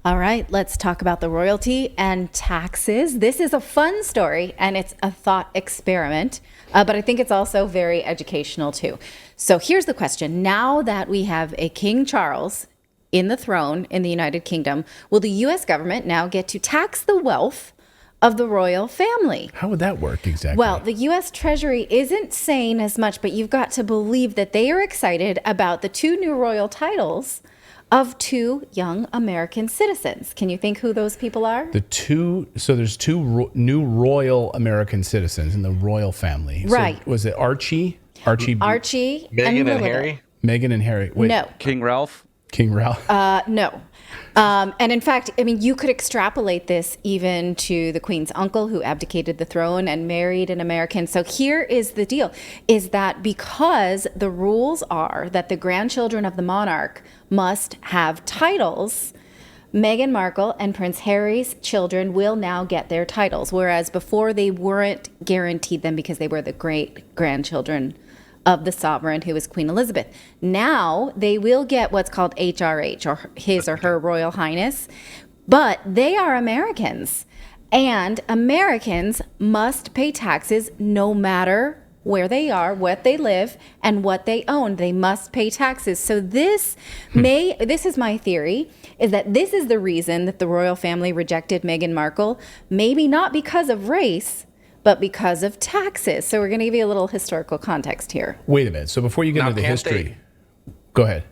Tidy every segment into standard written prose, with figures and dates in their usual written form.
All right, let's talk about the royalty and taxes. This is a fun story and it's a thought experiment, but I think it's also very educational too. So here's the question. Now that we have a King Charles in the throne in the United Kingdom, will the U.S. government now get to tax the wealth of the royal family? How would that work exactly? Well, the U.S. Treasury isn't saying as much, but you've got to believe that they are excited about the two new royal titles of two young American citizens. Can you think who those people are? There's new royal American citizens in the royal family. Right. So was it Archie? Archie Meghan and Harry? Meghan and Harry. Wait, No. King Ralph? King Ralph? No. And in fact, I mean, you could extrapolate this even to the Queen's uncle who abdicated the throne and married an American. So here is the deal, is that because the rules are that the grandchildren of the monarch must have titles, Meghan Markle and Prince Harry's children will now get their titles, whereas before they weren't guaranteed them because they were the great-grandchildren of the sovereign who was Queen Elizabeth. Now they will get what's called HRH, or His or Her Royal Highness, but they are Americans, and Americans must pay taxes no matter where they are, what they live, and what they own. They must pay taxes. So this is my theory, is that this is the reason that the royal family rejected Meghan Markle, maybe not because of race, but because of taxes. So we're going to give you a little historical context here. Wait a minute. So before you get into the history, go ahead.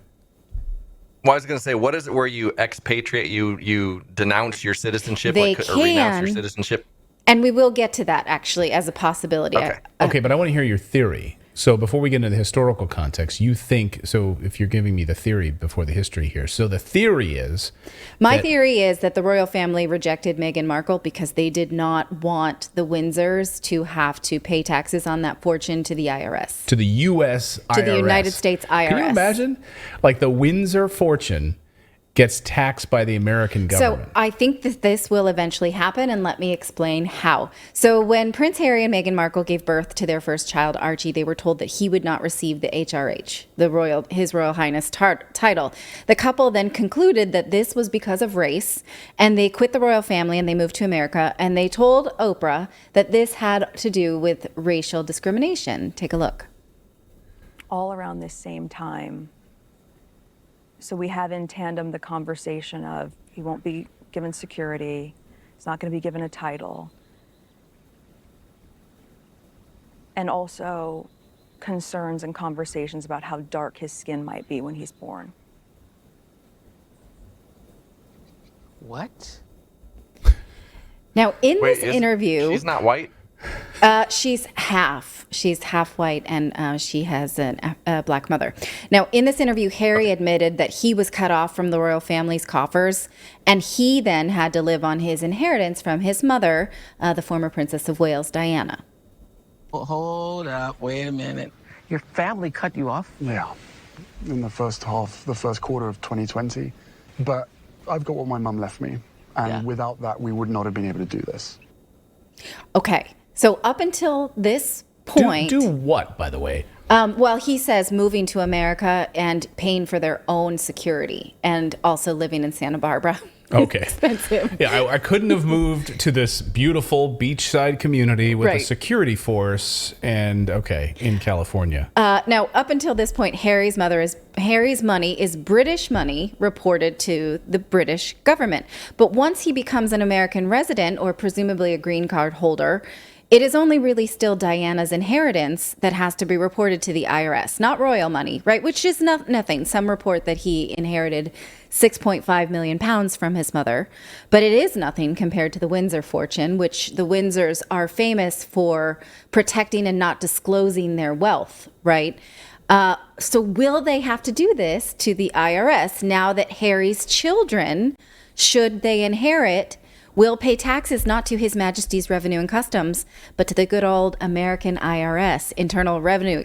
Well, I was going to say, what is it where you expatriate, you denounce your citizenship, They or renounce your can. citizenship? And we will get to that actually as a possibility. Okay. Okay, but I want to hear your theory. So before we get into the historical context, you think, so if you're giving me the theory before the history here, so the theory is... My theory is that the royal family rejected Meghan Markle because they did not want the Windsors to have to pay taxes on that fortune to the IRS. To the U.S. IRS. To the United States IRS. Can you imagine? Like the Windsor fortune gets taxed by the American government. So I think that this will eventually happen, and let me explain how. So when Prince Harry and Meghan Markle gave birth to their first child, Archie, they were told that he would not receive the HRH, His Royal Highness title. The couple then concluded that this was because of race, and they quit the royal family and they moved to America, and they told Oprah that this had to do with racial discrimination. Take a look. All around this same time. So we have in tandem the conversation of he won't be given security, he's not going to be given a title, and also concerns and conversations about how dark his skin might be when he's born. What? Now, in this interview... She's not white? She's half white, and she has a black mother. Now, in this interview, Harry admitted that he was cut off from the royal family's coffers, and he then had to live on his inheritance from his mother, the former Princess of Wales, Diana. Well, hold up, wait a minute. Your family cut you off? Yeah, in the first quarter of 2020. But I've got what my mum left me, and without that, we would not have been able to do this. Okay. So up until this point... Do what, by the way? Well, he says moving to America and paying for their own security and also living in Santa Barbara. Okay. It's expensive. Yeah, I couldn't have moved to this beautiful beachside community with a security force and, in California. Now, up until this point, Harry's money is British money reported to the British government. But once he becomes an American resident or presumably a green card holder, it is only really still Diana's inheritance that has to be reported to the IRS, not royal money, right? Which is nothing. Some report that he inherited 6.5 million pounds from his mother, but it is nothing compared to the Windsor fortune, which the Windsors are famous for protecting and not disclosing their wealth, right? So will they have to do this to the IRS now that Harry's children, should they inherit, will pay taxes not to His Majesty's Revenue and Customs, but to the good old American IRS, Internal Revenue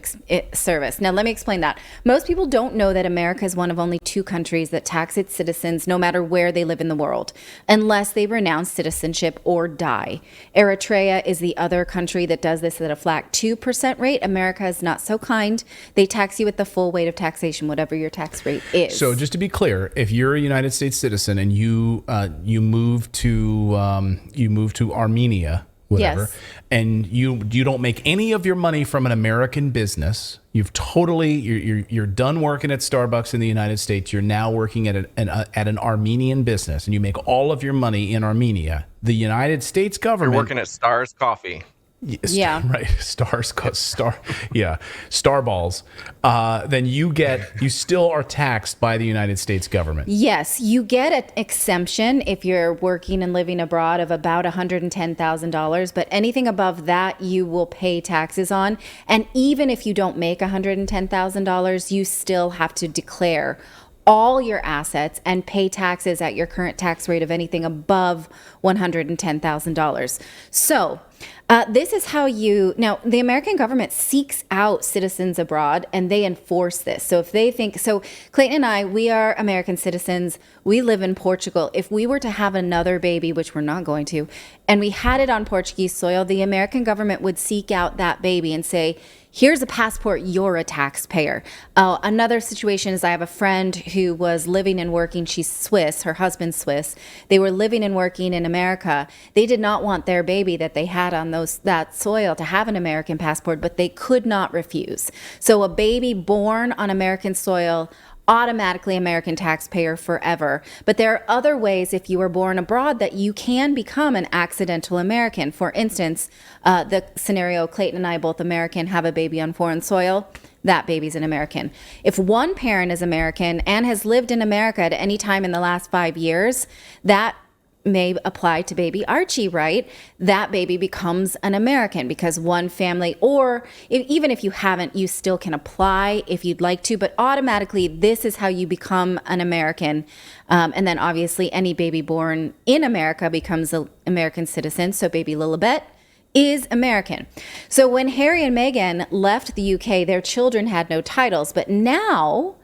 Service. Now, let me explain that. Most people don't know that America is one of only 2 countries that tax its citizens no matter where they live in the world, unless they renounce citizenship or die. Eritrea is the other country that does this at a flat 2% rate. America is not so kind. They tax you at the full weight of taxation, whatever your tax rate is. So just to be clear, if you're a United States citizen and you move to Armenia, whatever, Yes. and you don't make any of your money from an American business, you're done working at Starbucks in the United States. You're now working at an Armenian business, and you make all of your money in Armenia. The United States government. You're working at Stars Coffee. Yeah. Right. Star balls. Then you still are taxed by the United States government. Yes, you get an exemption if you're working and living abroad of about $110,000, but anything above that you will pay taxes on. And even if you don't make $110,000, you still have to declare all your assets and pay taxes at your current tax rate of anything above $110,000. So this is how now the American government seeks out citizens abroad and they enforce this. So if they think, so Clayton and I, we are American citizens. We live in Portugal. If we were to have another baby, which we're not going to, and we had it on Portuguese soil, the American government would seek out that baby and say, here's a passport, you're a taxpayer. Another situation is I have a friend who was living and working, she's Swiss, her husband's Swiss. They were living and working in America. They did not want their baby that they had on that soil to have an American passport, but they could not refuse. So a baby born on American soil, automatically American taxpayer forever. But there are other ways if you were born abroad that you can become an accidental American. For instance, the scenario Clayton and I, both American, have a baby on foreign soil, that baby's an American. If one parent is American and has lived in America at any time in the last 5 years, that may apply to baby Archie, right? That baby becomes an American because one family, or even if you haven't, you still can apply if you'd like to, but automatically this is how you become an American. And then obviously any baby born in America becomes an American citizen. So baby Lilibet is American. So when Harry and Meghan left the UK, their children had no titles, but now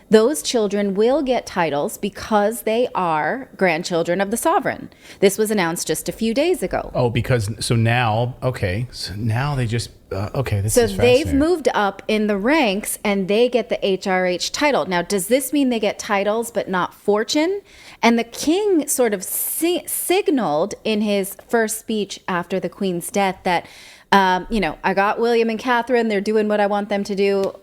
those children will get titles because they are grandchildren of the sovereign. This was announced just a few days ago. Oh, so now they just, this So is they've fascinating. moved up in the ranks and they get the HRH title. Now, does this mean they get titles but not fortune? And the king sort of signaled in his first speech after the Queen's death that, I got William and Catherine. They're doing what I want them to do.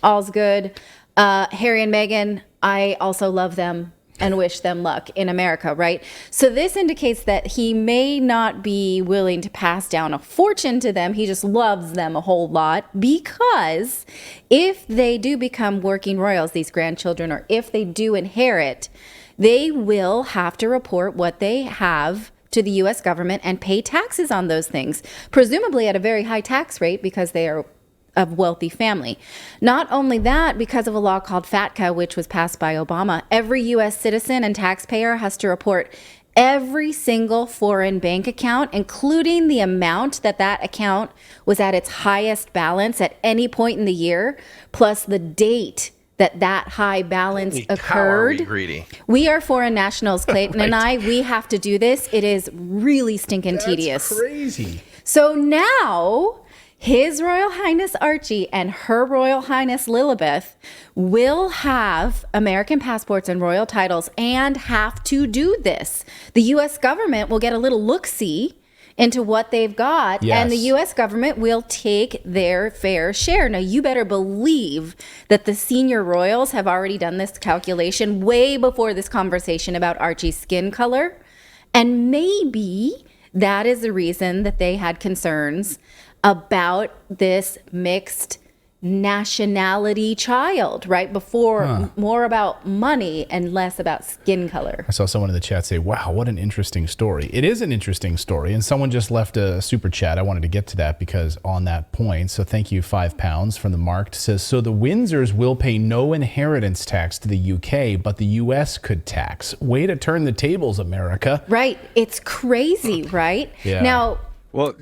All's good. Harry and Meghan, I also love them and wish them luck in America, right? So this indicates that he may not be willing to pass down a fortune to them. He just loves them a whole lot because if they do become working royals, these grandchildren, or if they do inherit, they will have to report what they have to the U.S. government and pay taxes on those things, presumably at a very high tax rate because they are of wealthy family. Not only that, because of a law called FATCA, which was passed by Obama, every U.S. citizen and taxpayer has to report every single foreign bank account, including the amount that account was at its highest balance at any point in the year, plus the date that high balance Holy cow, occurred. are we greedy? We are foreign nationals, Clayton Right. and we have to do this. It is really stinking tedious. That's crazy. So now His Royal Highness Archie and Her Royal Highness Lilibet will have American passports and royal titles and have to do this. The U.S. government will get a little look-see into what they've got, Yes. and the U.S. government will take their fair share. Now, you better believe that the senior royals have already done this calculation way before this conversation about Archie's skin color, and maybe that is the reason that they had concerns about this mixed nationality child, right? Before, more about money and less about skin color. I saw someone in the chat say, wow, what an interesting story. It is an interesting story. And someone just left a super chat. I wanted to get to that because on that point. So thank you, £5 from the Marked. Says, so the Windsors will pay no inheritance tax to the UK, but the US could tax. Way to turn the tables, America. Right. It's crazy, right? Yeah. Now, Well,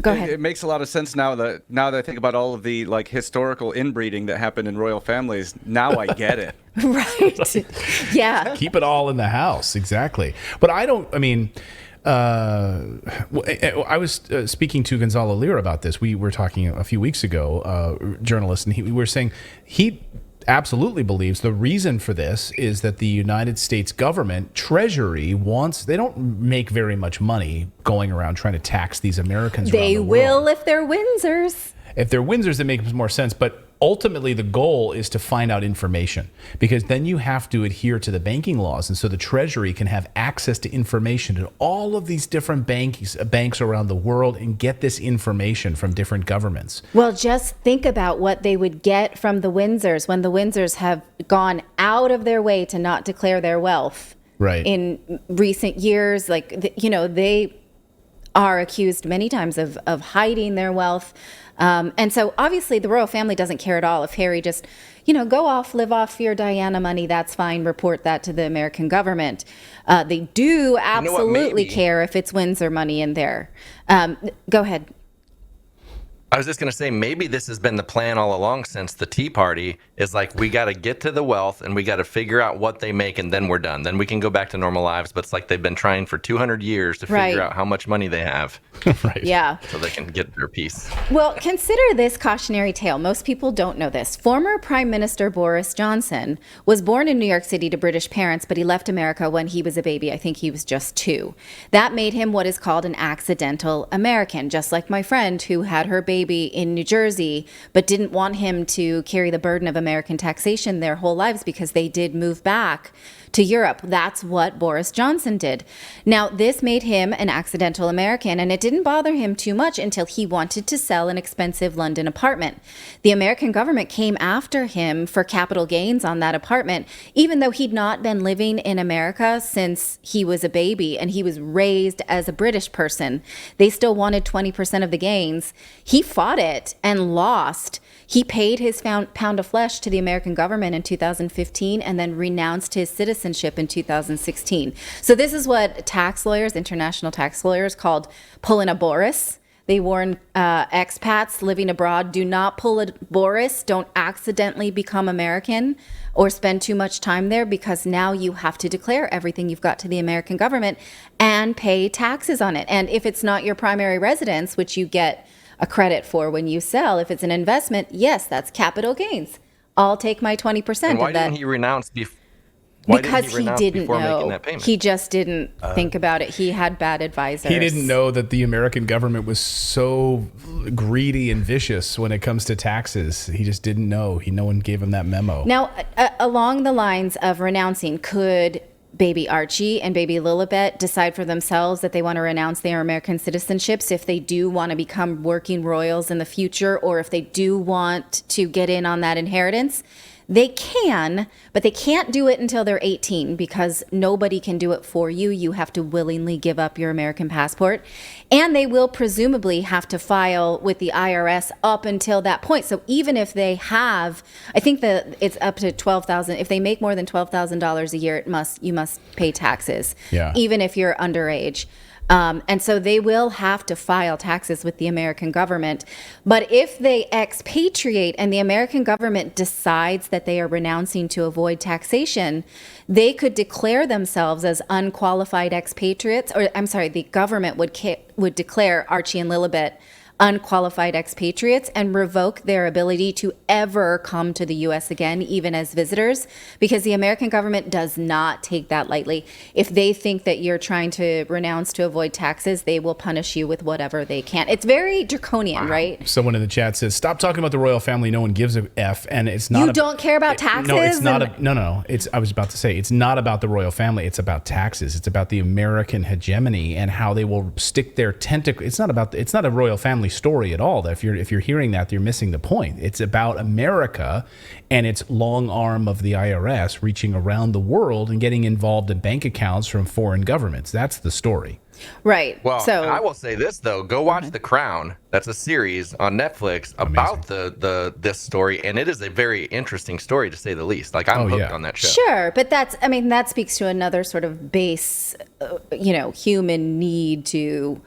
go ahead. It makes a lot of sense now that I think about all of the like historical inbreeding that happened in royal families. Now I get it. Right. Yeah. Keep it all in the house. Exactly. But I was speaking to Gonzalo Lira about this. We were talking a few weeks ago, journalist, and we were saying he absolutely believes the reason for this is that the United States government treasury they don't make very much money going around trying to tax these Americans around They the will world. if they're Windsors. If they're Windsors, it makes more sense. But ultimately, the goal is to find out information because then you have to adhere to the banking laws. And so the Treasury can have access to information at all of these different banks around the world and get this information from different governments. Well, just think about what they would get from the Windsors when the Windsors have gone out of their way to not declare their wealth. Right. In recent years, they are accused many times of hiding their wealth. And so obviously the royal family doesn't care at all if Harry just, go off, live off your Diana money. That's fine. Report that to the American government. They do absolutely care if it's Windsor money in there. Go ahead. I was just going to say, maybe this has been the plan all along since the Tea Party is like, we got to get to the wealth and we got to figure out what they make and then we're done. Then we can go back to normal lives. But it's like they've been trying for 200 years to figure out how much money they have. Right. Yeah. So they can get their piece. Well, consider this cautionary tale. Most people don't know this. Former Prime Minister Boris Johnson was born in New York City to British parents, but he left America when he was a baby. I think he was just 2. That made him what is called an accidental American, just like my friend who had her baby in New Jersey, but didn't want him to carry the burden of American taxation their whole lives because they did move back to Europe. That's what Boris Johnson did. Now, this made him an accidental American, and it didn't bother him too much until he wanted to sell an expensive London apartment. The American government came after him for capital gains on that apartment, even though he'd not been living in America since he was a baby and he was raised as a British person. They still wanted 20% of the gains. He fought it and lost. He paid his pound of flesh to the American government in 2015 and then renounced his citizenship in 2016. So this is what tax lawyers, international tax lawyers, called pulling a Boris. They warn expats living abroad, do not pull a Boris, don't accidentally become American or spend too much time there because now you have to declare everything you've got to the American government and pay taxes on it. And if it's not your primary residence, which you get a credit for when you sell, if it's an investment, yes, that's capital gains. I'll take my 20% And why of that. didn't he renounce before? Because he didn't before know. making that payment? He just didn't think about it. He had bad advisors. He didn't know that the American government was so greedy and vicious when it comes to taxes. He just didn't know. No one gave him that memo. Now, along the lines of renouncing, could baby Archie and baby Lilibet decide for themselves that they want to renounce their American citizenships if they do want to become working royals in the future, or if they do want to get in on that inheritance? They can, but they can't do it until they're 18 because nobody can do it for you. You have to willingly give up your American passport. And they will presumably have to file with the IRS up until that point. So even if they have, I think that it's up to $12,000. If they make more than $12,000 a year, you must pay taxes, even if you're underage. And so they will have to file taxes with the American government. But if they expatriate and the American government decides that they are renouncing to avoid taxation, they could declare themselves as unqualified expatriates, or I'm sorry, the government would declare Archie and Lilibet unqualified expatriates and revoke their ability to ever come to the U.S. again, even as visitors, because the American government does not take that lightly. If they think that you're trying to renounce to avoid taxes, they will punish you with whatever they can. It's very draconian, right? Someone in the chat says, stop talking about the royal family. No one gives a F. And it's not. You don't care about taxes? No, it's not. No. I was about to say, it's not about the royal family. It's about taxes. It's about the American hegemony and how they will stick their tentacle. It's not a royal family family story at all. If you're hearing that, you're missing the point. It's about America and its long arm of the IRS reaching around the world and getting involved in bank accounts from foreign governments. That's the story. Right. Well, so I will say this though: go watch The Crown. That's a series on Netflix about this story, and it is a very interesting story to say the least. Like I'm hooked on that show. Sure, but that speaks to another sort of base, human need to,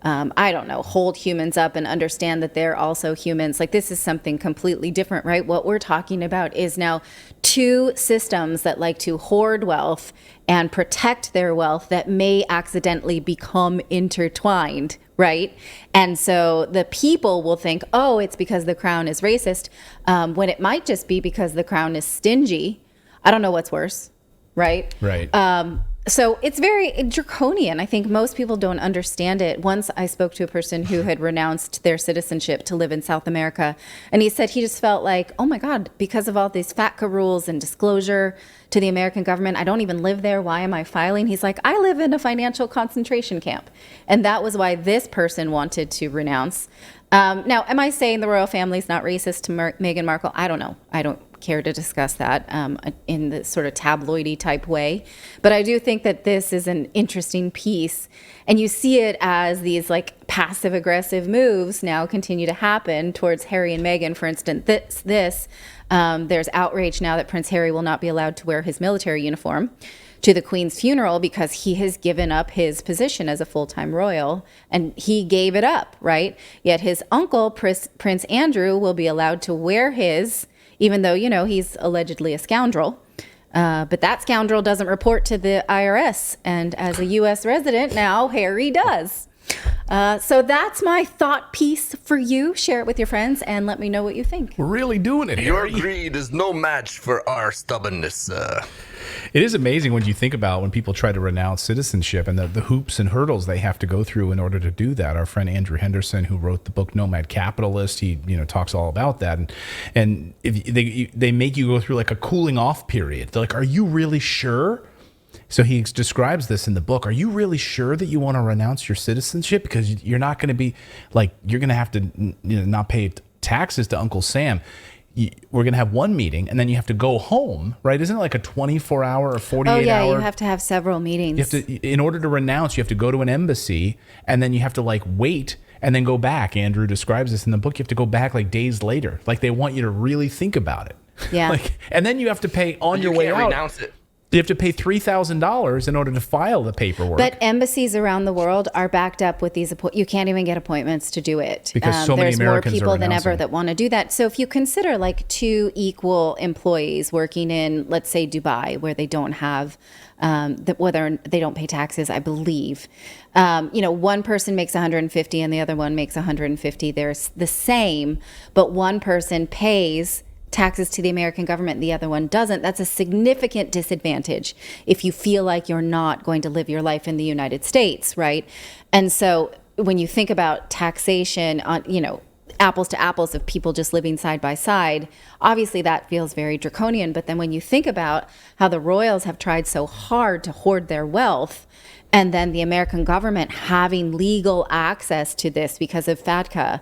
hold humans up and understand that they're also humans. Like this is something completely different, right? What we're talking about is now two systems that like to hoard wealth and protect their wealth that may accidentally become intertwined, right? And so the people will think, oh, it's because the crown is racist, when it might just be because the crown is stingy. I don't know what's worse, right? Right. So it's very draconian. I think most people don't understand it. Once I spoke to a person who had renounced their citizenship to live in South America, and he said he just felt like, oh my God, because of all these FATCA rules and disclosure to the American government, I don't even live there. Why am I filing? He's like, I live in a financial concentration camp. And that was why this person wanted to renounce. Now, am I saying the royal family is not racist to Meghan Markle? I don't know. I don't care to discuss that in the sort of tabloidy type way. But I do think that this is an interesting piece. And you see it as these like passive aggressive moves now continue to happen towards Harry and Meghan. For instance, there's outrage now that Prince Harry will not be allowed to wear his military uniform to the Queen's funeral because he has given up his position as a full-time royal, and he gave it up, right? Yet his uncle, Prince Andrew, will be allowed to wear his, even though, he's allegedly a scoundrel. But that scoundrel doesn't report to the IRS, and as a U.S. resident now, Harry does. So that's my thought piece for you. Share it with your friends and let me know what you think. We're really doing it, Your Harry. greed is no match for our stubbornness. It is amazing when you think about when people try to renounce citizenship and the hoops and hurdles they have to go through in order to do that. Our friend Andrew Henderson, who wrote the book Nomad Capitalist, he talks all about that. And if they make you go through like a cooling off period. They're like, are you really sure? So he describes this in the book. Are you really sure that you want to renounce your citizenship? Because you're not going to be like, you're going to have to not pay taxes to Uncle Sam. We're going to have one meeting and then you have to go home, right? Isn't it like a 24-hour or 48-hour? Oh, yeah, you have to have several meetings. You have to, in order to renounce, you have to go to an embassy and then you have to like wait and then go back. Andrew describes this in the book. You have to go back like days later. Like they want you to really think about it. Yeah. And then you have to pay on your way out. You can't renounce it. You have to pay $3,000 in order to file the paperwork. But embassies around the world are backed up with these. You can't even get appointments to do it because so many Americans there's more people are than ever that want to do that. So if you consider like two equal employees working in, let's say, Dubai, where they don't have, whether they don't pay taxes, I believe, one person makes 150 and the other one makes 150. They're the same, but one person pays taxes to the American government and the other one doesn't. That's a significant disadvantage if you feel like you're not going to live your life in the United States, right? And so when you think about taxation on, apples to apples of people just living side by side, obviously that feels very draconian. But then when you think about how the royals have tried so hard to hoard their wealth, and then the American government having legal access to this because of FATCA,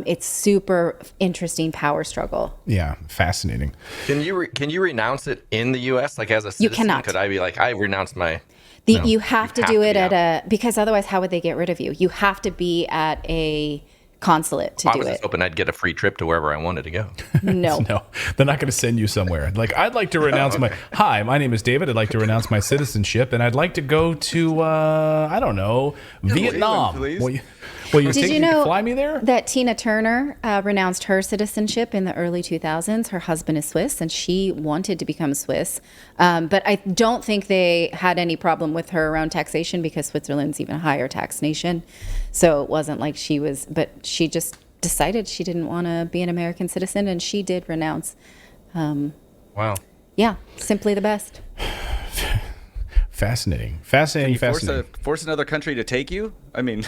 it's super interesting power struggle. Yeah, fascinating. Can you renounce it in the U.S. like as a citizen? You cannot. Could I be like, I renounced my? You have to do it because otherwise, how would they get rid of you? You have to be at a consulate to do it. I was just hoping I'd get a free trip to wherever I wanted to go. No, they're not going to send you somewhere. Like, I'd like to renounce hi, my name is David. I'd like to renounce my citizenship, and I'd like to go to, I don't know, Vietnam. Please. Did you know fly me there? That Tina Turner renounced her citizenship in the early 2000s? Her husband is Swiss, and she wanted to become Swiss. But I don't think they had any problem with her around taxation because Switzerland's even a higher tax nation. So it wasn't like but she just decided she didn't want to be an American citizen, and she did renounce. Wow. Yeah, simply the best. Fascinating. Force another country to take you? I mean,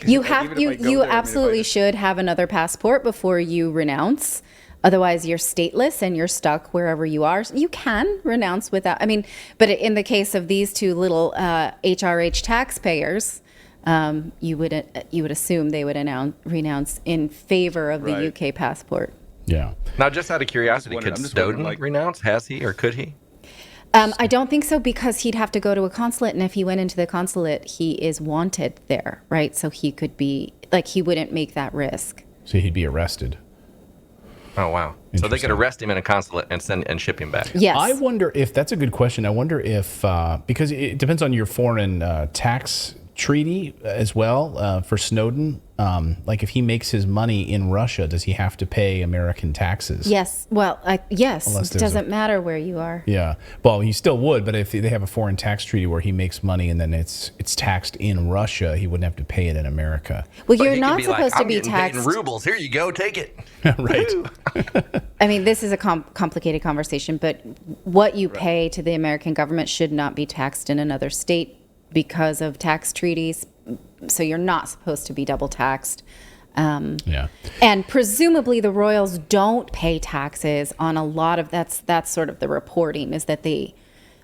you absolutely should have another passport before you renounce. Otherwise, you're stateless and you're stuck wherever you are. You can renounce without. But in the case of these two little HRH taxpayers, you would assume they would renounce in favor of the Right. UK passport. Yeah. Now, just out of curiosity, wondering- could I'm just wondering, Snowden like- renounce? Has he or could he? I don't think so, because he'd have to go to a consulate, and if he went into the consulate, he is wanted there, right? So he could be he wouldn't make that risk. So he'd be arrested. Oh wow! So they could Interesting. arrest him in a consulate and ship him back. Yes. I wonder if that's a good question. I wonder if because it depends on your foreign tax treaty as well for Snowden. Like if he makes his money in Russia, does he have to pay American taxes? Yes. Well, yes. Unless It there's doesn't matter where you are. Yeah. Well, he still would, but if they have a foreign tax treaty where he makes money and then it's taxed in Russia, he wouldn't have to pay it in America. Well, But you're he could not be like, supposed to "I'm be getting paid in taxed. rubles. Here you go, take it. Right. I mean, this is a complicated conversation, but what you pay to the American government should not be taxed in another state because of tax treaties. So you're not supposed to be double taxed. Yeah. And presumably the royals don't pay taxes on a lot of that's sort of the reporting, is that a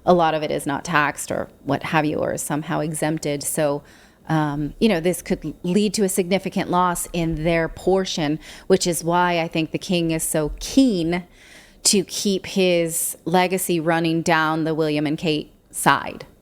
lot of it is not taxed or what have you, or is somehow exempted. So this could lead to a significant loss in their portion, which is why I think the king is so keen to keep his legacy running down the William and Kate side.